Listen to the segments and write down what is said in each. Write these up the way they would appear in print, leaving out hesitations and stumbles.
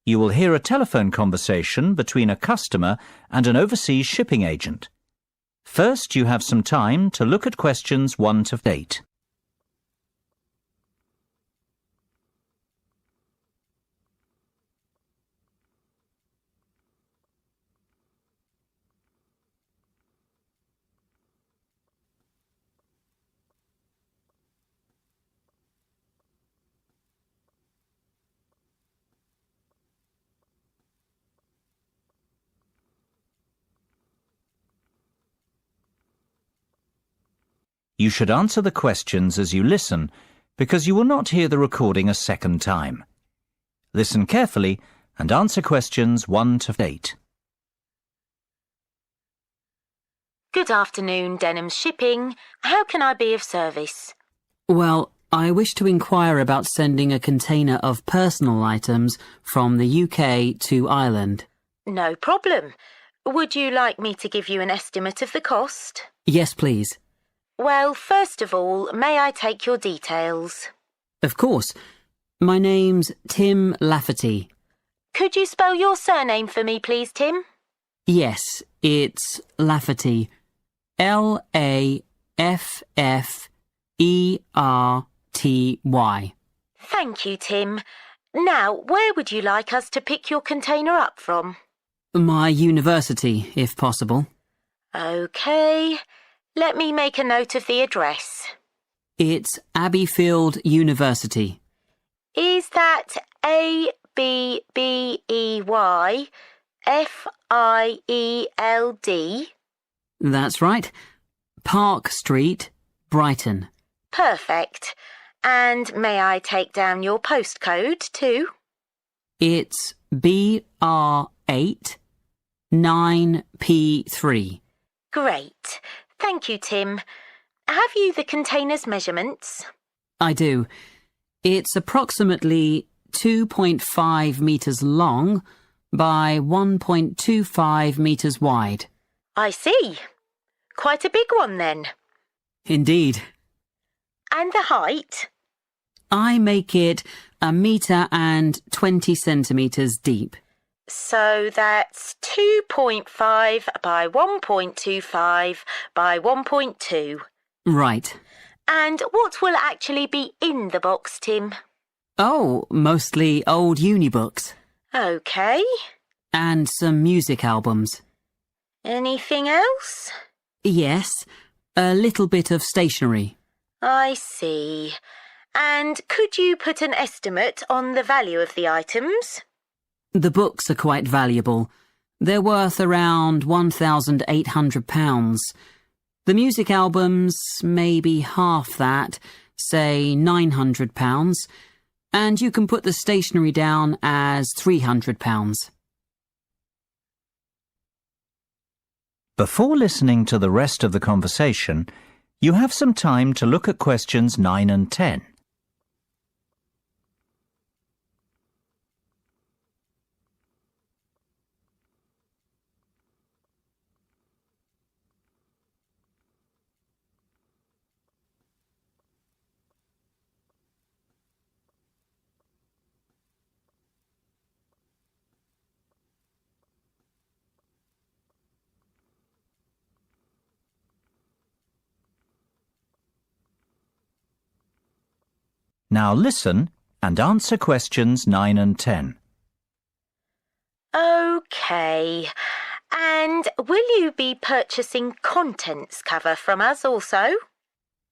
You will hear a telephone conversation between a customer and an overseas shipping agent. First, you have some time to look at questions 1 to 8. You should answer the questions as you listen, because you will not hear the recording a second time. Listen carefully and answer questions 1 to 8. Good afternoon, Denham's Shipping. How can I be of service? Well, I wish to inquire about sending a container of personal items from the UK to Ireland. No problem. Would you like me to give you an estimate of the cost? Yes, please. Well, first of all, may I take your details? Of course. My name's Tim Lafferty. Could you spell your surname for me, please, Tim? Yes, it's Lafferty. Lafferty. Thank you, Tim. Now, where would you like us to pick your container up from? My university, if possible. OK. Let me make a note of the address. It's Abbeyfield University. Is that Abbeyfield? That's right. Park Street, Brighton. Perfect. And may I take down your postcode too? It's BR8 9P3. Great. Thank you, Tim. Have you the container's measurements? I do. It's approximately 2.5 metres long by 1.25 metres wide. I see. Quite a big one then. Indeed. And the height? I make it 1 metre and 20 centimetres deep. So that's 2.5 by 1.25 by 1.2. Right. And what will actually be in the box, Tim? Oh, mostly old uni books. OK. And some music albums. Anything else? Yes, a little bit of stationery. I see. And could you put an estimate on the value of the items? The books are quite valuable. They're worth around £1,800. The music albums, maybe half that, say £900. And you can put the stationery down as £300. Before listening to the rest of the conversation, you have some time to look at questions 9 and 10. Now listen and answer questions 9 and 10. OK. And will you be purchasing contents cover from us also?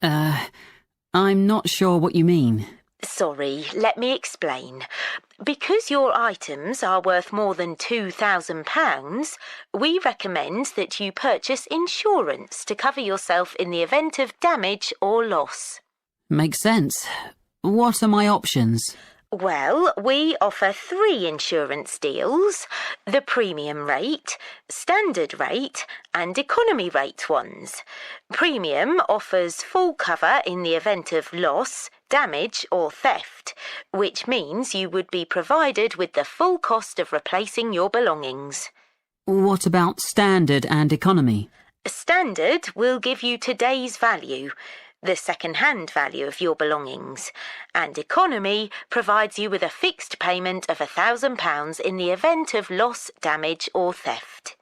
I'm not sure what you mean. Sorry, let me explain. Because your items are worth more than £2,000, we recommend that you purchase insurance to cover yourself in the event of damage or loss. Makes sense. What are my options? Well, we offer 3 insurance deals: the premium rate, standard rate and economy rate ones. Premium offers full cover in the event of loss, damage or theft, which means you would be provided with the full cost of replacing your belongings. What about standard and economy? Standard will give you today's value. the second-hand value of your belongings, and economy provides you with a fixed payment of £1,000 in the event of loss, damage or theft.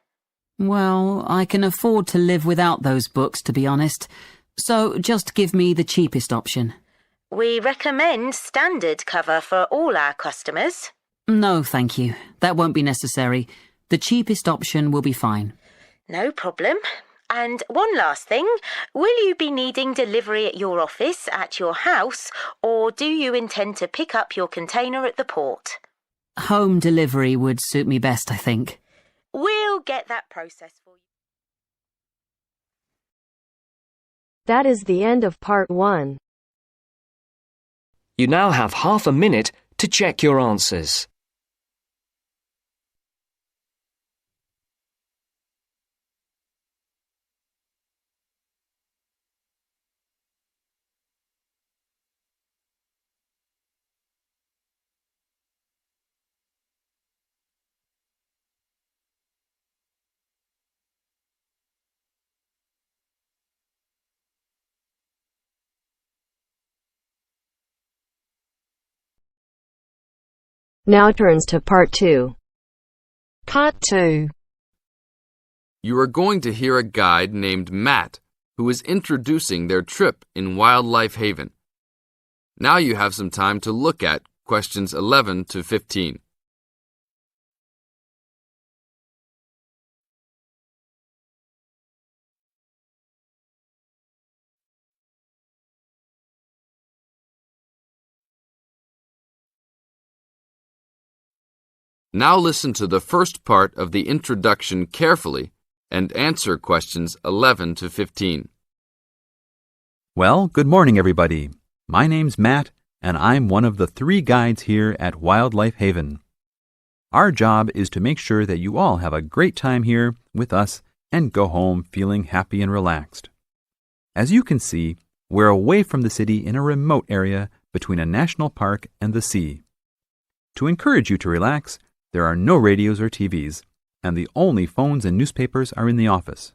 Well, I can afford to live without those books, to be honest, so just give me the cheapest option. We recommend standard cover for all our customers. No, thank you. That won't be necessary. The cheapest option will be fine. No problem. And one last thing, will you be needing delivery at your office, at your house, or do you intend to pick up your container at the port? Home delivery would suit me best, I think. We'll get that process for you. That is the end of part 1. You now have half a minute to check your answers. Now turns to part 2. Part 2. You are going to hear a guide named Matt who is introducing their trip in Wildlife Haven. Now you have some time to look at questions 11 to 15. Now listen to the first part of the introduction carefully and answer questions 11 to 15. Well, good morning, everybody. My name's Matt, and I'm one of the 3 guides here at Wildlife Haven. Our job is to make sure that you all have a great time here with us and go home feeling happy and relaxed. As you can see, we're away from the city in a remote area between a national park and the sea. To encourage you to relax, there are no radios or TVs, and the only phones and newspapers are in the office.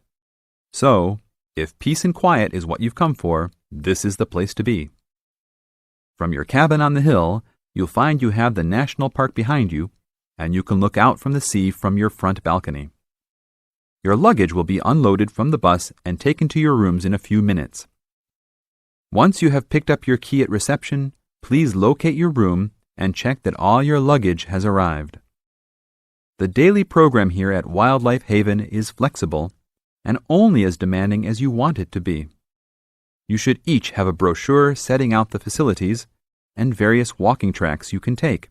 So, if peace and quiet is what you've come for, this is the place to be. From your cabin on the hill, you'll find you have the national park behind you, and you can look out from the sea from your front balcony. Your luggage will be unloaded from the bus and taken to your rooms in a few minutes. Once you have picked up your key at reception, please locate your room and check that all your luggage has arrived. The daily program here at Wildlife Haven is flexible and only as demanding as you want it to be. You should each have a brochure setting out the facilities and various walking tracks you can take.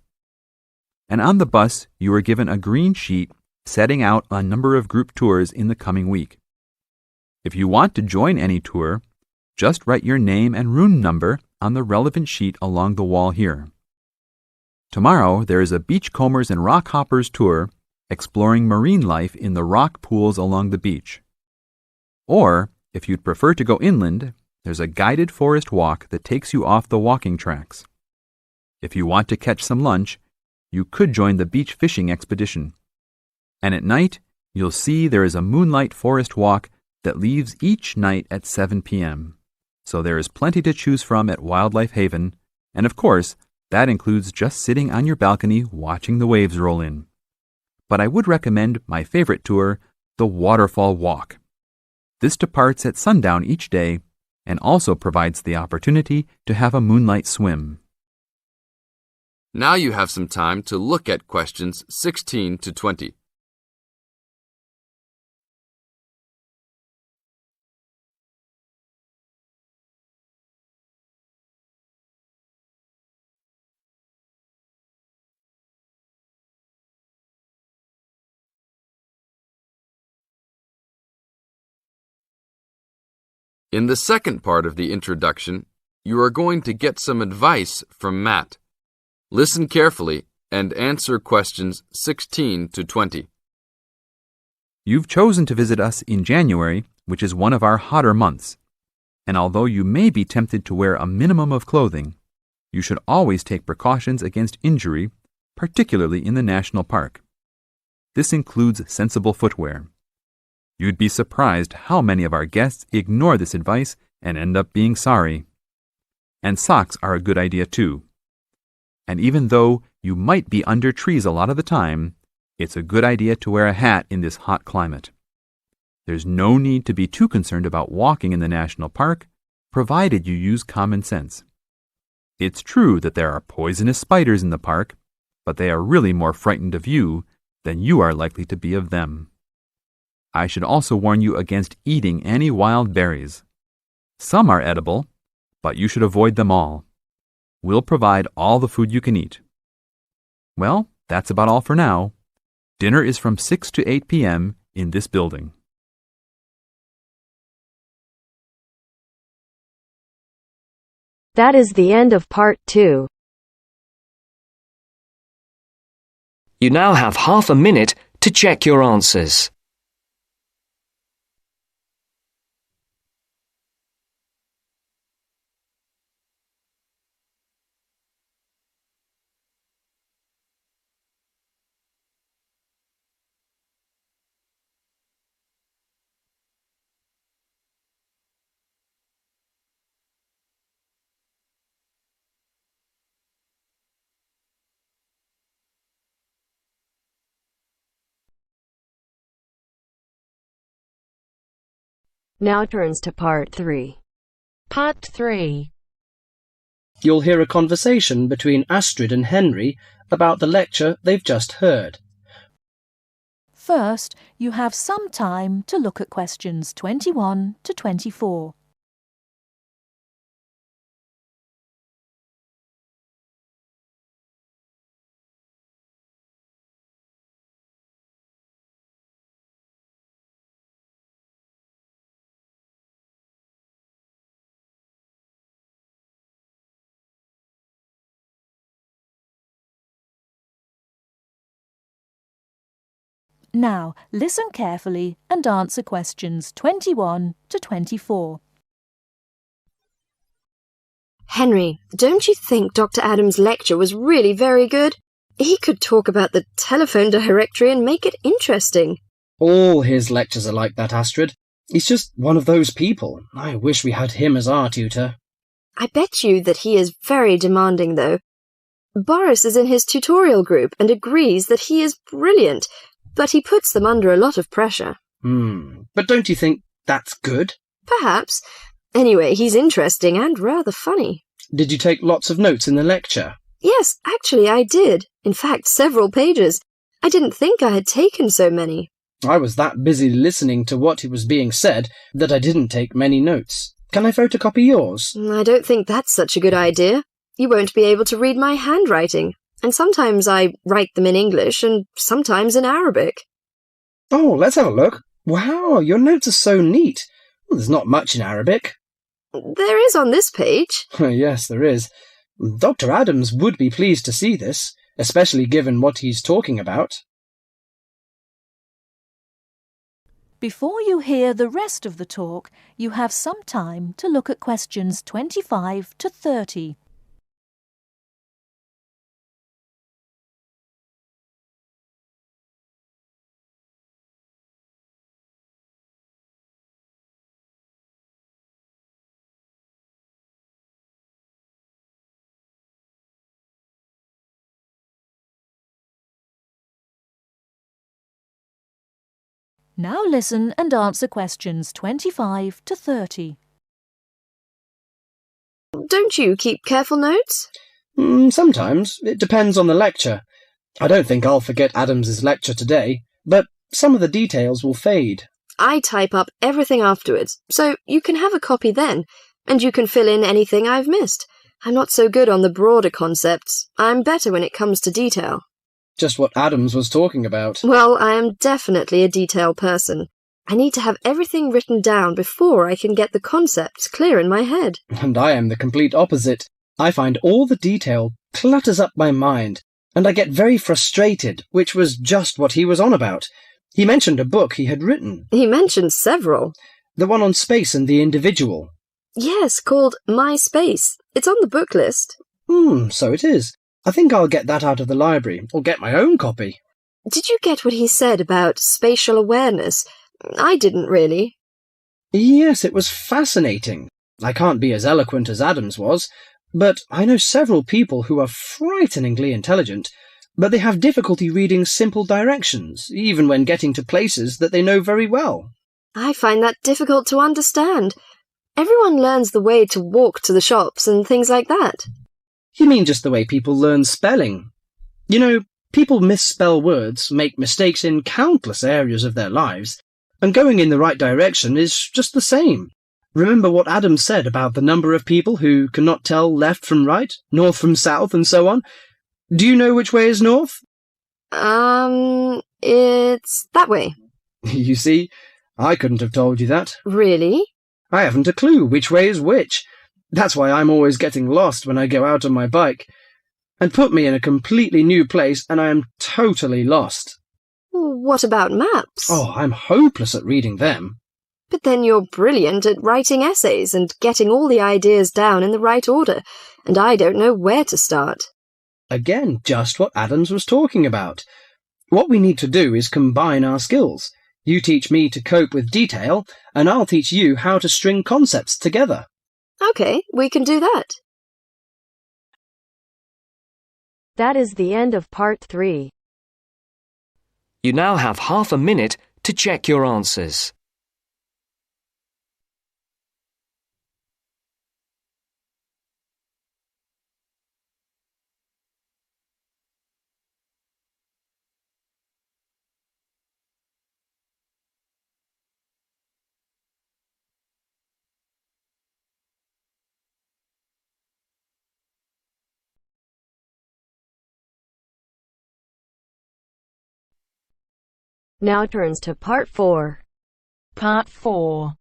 And on the bus, you are given a green sheet setting out a number of group tours in the coming week. If you want to join any tour, just write your name and room number on the relevant sheet along the wall here. Tomorrow, there is a beachcombers and rock hoppers tour exploring marine life in the rock pools along the beach. Or, if you'd prefer to go inland, there's a guided forest walk that takes you off the walking tracks. If you want to catch some lunch, you could join the beach fishing expedition. And at night, you'll see there is a moonlight forest walk that leaves each night at 7 p.m. So there is plenty to choose from at Wildlife Haven, and of course, that includes just sitting on your balcony watching the waves roll in. But I would recommend my favorite tour, the Waterfall Walk. This departs at sundown each day and also provides the opportunity to have a moonlight swim. Now you have some time to look at questions 16 to 20. In the second part of the introduction, you are going to get some advice from Matt. Listen carefully and answer questions 16 to 20. You've chosen to visit us in January, which is one of our hotter months. And although you may be tempted to wear a minimum of clothing, you should always take precautions against injury, particularly in the national park. This includes sensible footwear. You'd be surprised how many of our guests ignore this advice and end up being sorry. And socks are a good idea too. And even though you might be under trees a lot of the time, it's a good idea to wear a hat in this hot climate. There's no need to be too concerned about walking in the national park, provided you use common sense. It's true that there are poisonous spiders in the park, but they are really more frightened of you than you are likely to be of them. I should also warn you against eating any wild berries. Some are edible, but you should avoid them all. We'll provide all the food you can eat. Well, that's about all for now. Dinner is from 6 to 8 p.m. in this building. That is the end of part 2. You now have half a minute to check your answers. Now turns to part 3. Part 3. You'll hear a conversation between Astrid and Henry about the lecture they've just heard. First, you have some time to look at questions 21 to 24. Now, listen carefully and answer questions 21 to 24. Henry, don't you think Dr. Adams' lecture was really very good? He could talk about the telephone directory and make it interesting. All his lectures are like that, Astrid. He's just one of those people. I wish we had him as our tutor. I bet you that he is very demanding, though. Boris is in his tutorial group and agrees that he is brilliant, but he puts them under a lot of pressure. But don't you think that's good? Perhaps. Anyway, he's interesting and rather funny. Did you take lots of notes in the lecture? Yes, actually I did. In fact, several pages. I didn't think I had taken so many. I was that busy listening to what was being said that I didn't take many notes. Can I photocopy yours? I don't think that's such a good idea. You won't be able to read my handwriting. And sometimes I write them in English and sometimes in Arabic. Oh, let's have a look. Wow, your notes are so neat. Well, there's not much in Arabic. There is on this page. Yes, there is. Dr. Adams would be pleased to see this, especially given what he's talking about. Before you hear the rest of the talk, you have some time to look at questions 25 to 30. Now listen and answer questions 25 to 30. Don't you keep careful notes? Sometimes. It depends on the lecture. I don't think I'll forget Adams's lecture today, but some of the details will fade. I type up everything afterwards, so you can have a copy then, and you can fill in anything I've missed. I'm not so good on the broader concepts. I'm better when it comes to detail. Just what Adams was talking about. Well, I am definitely a detail person. I need to have everything written down before I can get the concepts clear in my head. And I am the complete opposite. I find all the detail clutters up my mind, and I get very frustrated, which was just what he was on about. He mentioned a book he had written. He mentioned several. The one on space and the individual. Yes, called My Space. It's on the book list. So it is. I think I'll get that out of the library, or get my own copy. Did you get what he said about spatial awareness? I didn't really. Yes, it was fascinating. I can't be as eloquent as Adams was, but I know several people who are frighteningly intelligent, but they have difficulty reading simple directions, even when getting to places that they know very well. I find that difficult to understand. Everyone learns the way to walk to the shops and things like that. You mean just the way people learn spelling? You know, people misspell words, make mistakes in countless areas of their lives, and going in the right direction is just the same. Remember what Adam said about the number of people who cannot tell left from right, north from south, and so on? Do you know which way is north? It's that way. You see, I couldn't have told you that. Really? I haven't a clue which way is which. That's why I'm always getting lost when I go out on my bike. And put me in a completely new place and I am totally lost. What about maps? Oh, I'm hopeless at reading them. But then you're brilliant at writing essays and getting all the ideas down in the right order, and I don't know where to start. Again, just what Adams was talking about. What we need to do is combine our skills. You teach me to cope with detail, and I'll teach you how to string concepts together. Okay, we can do that. That is the end of part 3. You now have half a minute to check your answers. Now turns to part 4. Part 4.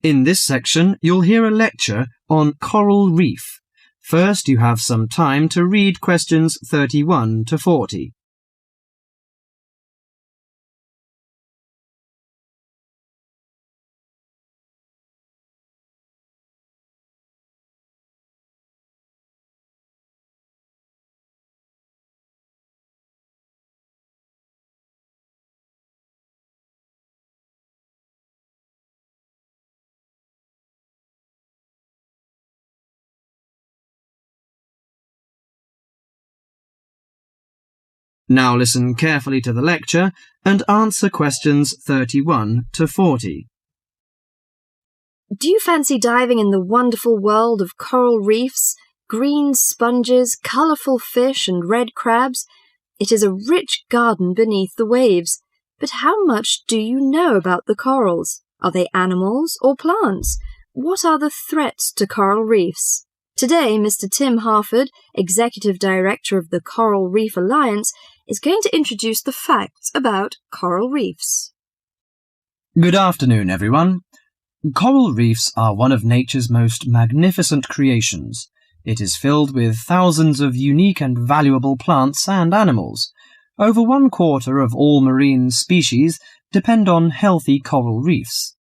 In this section, you'll hear a lecture on coral reef. First, you have some time to read questions 31 to 40. Now listen carefully to the lecture and answer questions 31 to 40. Do you fancy diving in the wonderful world of coral reefs, green sponges, colourful fish and red crabs? It is a rich garden beneath the waves. But how much do you know about the corals? Are they animals or plants? What are the threats to coral reefs? Today, Mr. Tim Harford, Executive Director of the Coral Reef Alliance, is going to introduce the facts about coral reefs. Good afternoon, everyone. Coral reefs are one of nature's most magnificent creations. It is filled with thousands of unique and valuable plants and animals. Over 1/4 of all marine species depend on healthy coral reefs.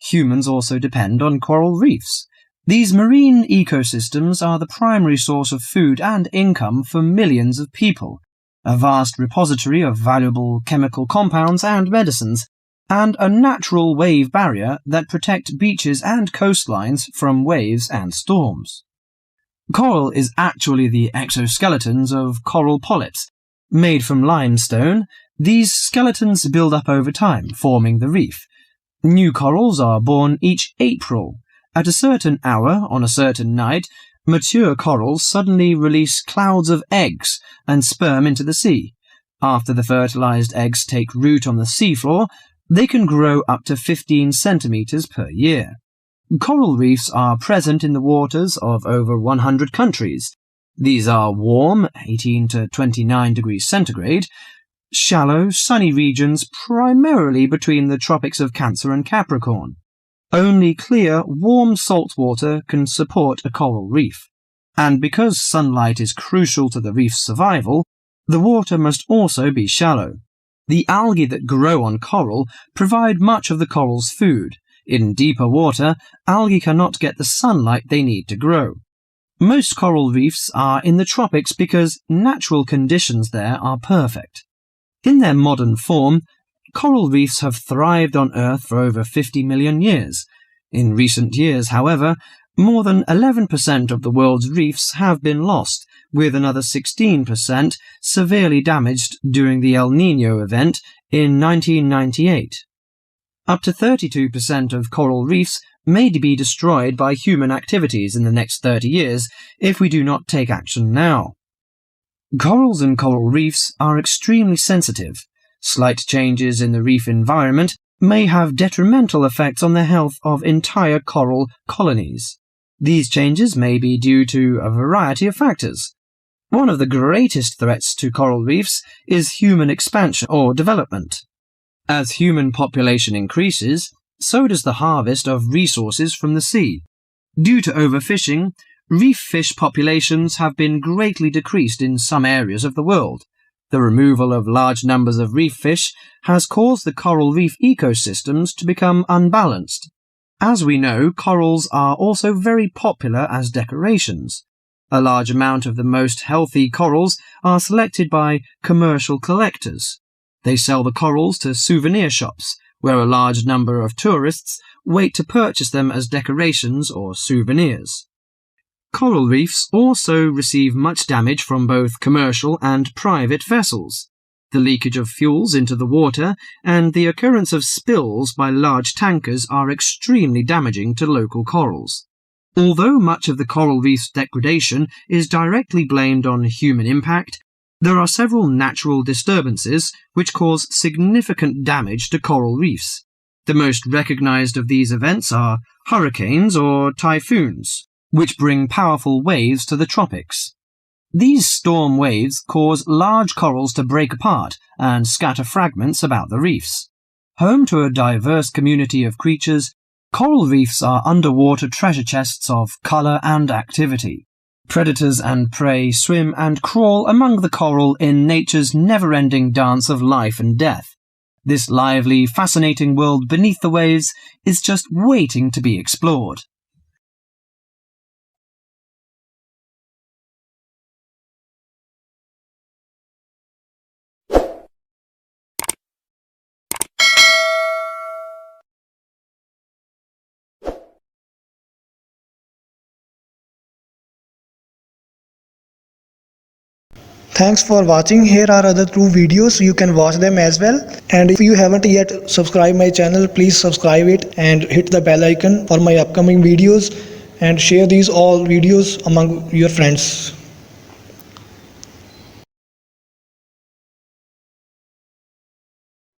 Humans also depend on coral reefs. These marine ecosystems are the primary source of food and income for millions of people, a vast repository of valuable chemical compounds and medicines, and a natural wave barrier that protect beaches and coastlines from waves and storms. Coral is actually the exoskeletons of coral polyps. Made from limestone, these skeletons build up over time, forming the reef. New corals are born each April. At a certain hour, on a certain night, mature corals suddenly release clouds of eggs and sperm into the sea. After the fertilized eggs take root on the seafloor, they can grow up to 15 centimeters per year. Coral reefs are present in the waters of over 100 countries. These are warm, 18 to 29 degrees centigrade, shallow, sunny regions primarily between the tropics of Cancer and Capricorn. Only clear, warm salt water can support a coral reef. And because sunlight is crucial to the reef's survival, the water must also be shallow. The algae that grow on coral provide much of the coral's food. In deeper water, algae cannot get the sunlight they need to grow. Most coral reefs are in the tropics because natural conditions there are perfect. In their modern form, coral reefs have thrived on Earth for over 50 million years. In recent years, however, more than 11% of the world's reefs have been lost, with another 16% severely damaged during the El Niño event in 1998. Up to 32% of coral reefs may be destroyed by human activities in the next 30 years if we do not take action now. Corals and coral reefs are extremely sensitive. Slight changes in the reef environment may have detrimental effects on the health of entire coral colonies. These changes may be due to a variety of factors. One of the greatest threats to coral reefs is human expansion or development. As human population increases, so does the harvest of resources from the sea. Due to overfishing, reef fish populations have been greatly decreased in some areas of the world. The removal of large numbers of reef fish has caused the coral reef ecosystems to become unbalanced. As we know, corals are also very popular as decorations. A large amount of the most healthy corals are selected by commercial collectors. They sell the corals to souvenir shops, where a large number of tourists wait to purchase them as decorations or souvenirs. Coral reefs also receive much damage from both commercial and private vessels. The leakage of fuels into the water and the occurrence of spills by large tankers are extremely damaging to local corals. Although much of the coral reef's degradation is directly blamed on human impact, there are several natural disturbances which cause significant damage to coral reefs. The most recognized of these events are hurricanes or typhoons, which bring powerful waves to the tropics. These storm waves cause large corals to break apart and scatter fragments about the reefs. Home to a diverse community of creatures, coral reefs are underwater treasure chests of color and activity. Predators and prey swim and crawl among the coral in nature's never-ending dance of life and death. This lively, fascinating world beneath the waves is just waiting to be explored. Thanks for watching. Here are other 2 videos. You can watch them as well. And if you haven't yet subscribed my channel, please subscribe it and hit the bell icon for my upcoming videos and share these all videos among your friends.